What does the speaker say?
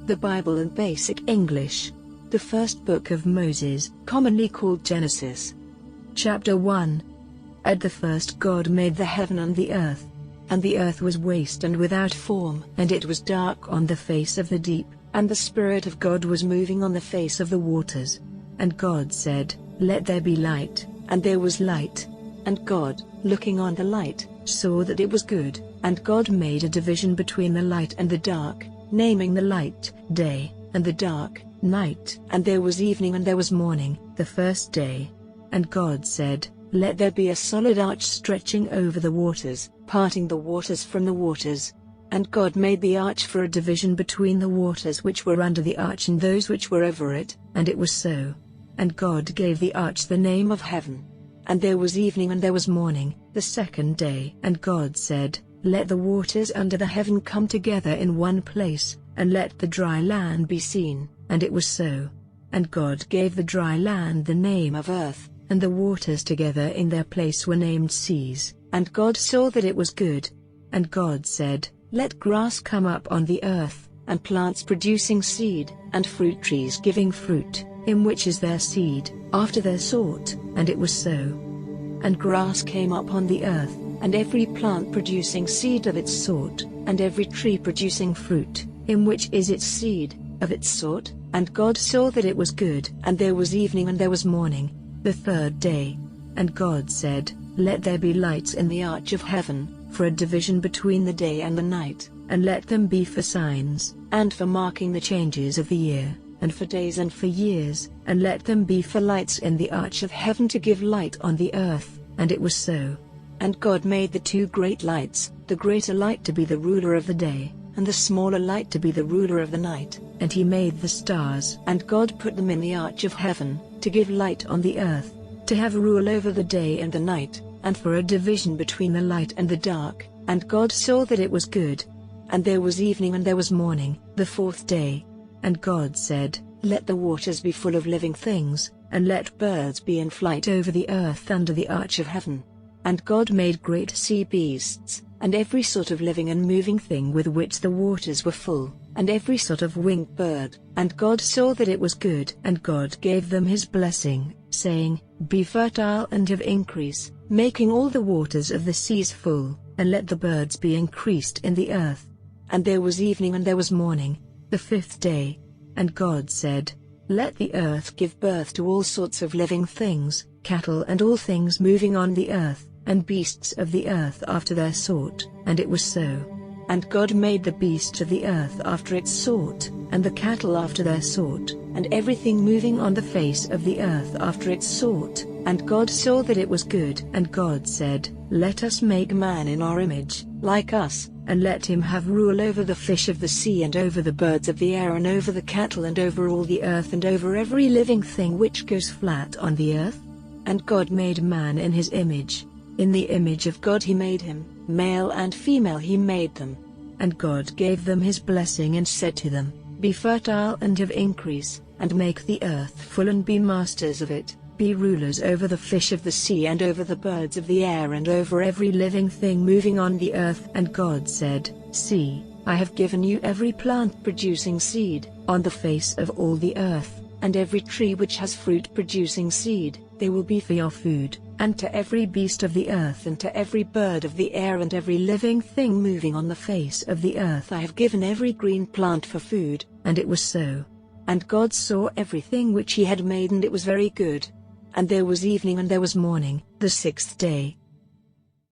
The Bible in Basic English. The first book of Moses, commonly called Genesis. Chapter 1. At the first God made the heaven and the earth. And the earth was waste and without form, and it was dark on the face of the deep, and the Spirit of God was moving on the face of the waters. And God said, "Let there be light," and there was light. And God, looking on the light, saw that it was good, and God made a division between the light and the dark, naming the light day, and the dark night. And there was evening and there was morning, the first day. And God said, "Let there be a solid arch stretching over the waters, parting the waters from the waters." And God made the arch for a division between the waters which were under the arch and those which were over it, and it was so. And God gave the arch the name of Heaven. And there was evening and there was morning, the second day. And God said, "Let the waters under the heaven come together in one place, and let the dry land be seen." And it was so. And God gave the dry land the name of earth, and the waters together in their place were named seas. And God saw that it was good. And God said, "Let grass come up on the earth, and plants producing seed, and fruit trees giving fruit, in which is their seed, after their sort." And it was so. And grass came up on the earth, and every plant producing seed of its sort, and every tree producing fruit, in which is its seed, of its sort. And God saw that it was good. And there was evening and there was morning, the third day. And God said, "Let there be lights in the arch of heaven, for a division between the day and the night, and let them be for signs, and for marking the changes of the year, and for days and for years, and let them be for lights in the arch of heaven to give light on the earth." And it was so. And God made the two great lights, the greater light to be the ruler of the day, and the smaller light to be the ruler of the night. And he made the stars. And God put them in the arch of heaven, to give light on the earth, to have rule over the day and the night, and for a division between the light and the dark. And God saw that it was good. And there was evening and there was morning, the fourth day. And God said, "Let the waters be full of living things, and let birds be in flight over the earth under the arch of heaven." And God made great sea beasts, and every sort of living and moving thing with which the waters were full, and every sort of winged bird. And God saw that it was good. And God gave them his blessing, saying, "Be fertile and have increase, making all the waters of the seas full, and let the birds be increased in the earth." And there was evening and there was morning, the fifth day. And God said, "Let the earth give birth to all sorts of living things, cattle and all things moving on the earth, and beasts of the earth after their sort." And it was so. And God made the beasts of the earth after its sort, and the cattle after their sort, and everything moving on the face of the earth after its sort. And God saw that it was good. And God said, "Let us make man in our image, like us, and let him have rule over the fish of the sea, and over the birds of the air, and over the cattle, and over all the earth, and over every living thing which goes flat on the earth." And God made man in his image. In the image of God he made him, male and female he made them. And God gave them his blessing and said to them, "Be fertile and have increase, and make the earth full and be masters of it. Be rulers over the fish of the sea, and over the birds of the air, and over every living thing moving on the earth." And God said, "See, I have given you every plant producing seed, on the face of all the earth, and every tree which has fruit producing seed, they will be for your food. And to every beast of the earth, and to every bird of the air, and every living thing moving on the face of the earth, I have given every green plant for food." And it was so. And God saw everything which he had made, and it was very good. And there was evening and there was morning, the sixth day.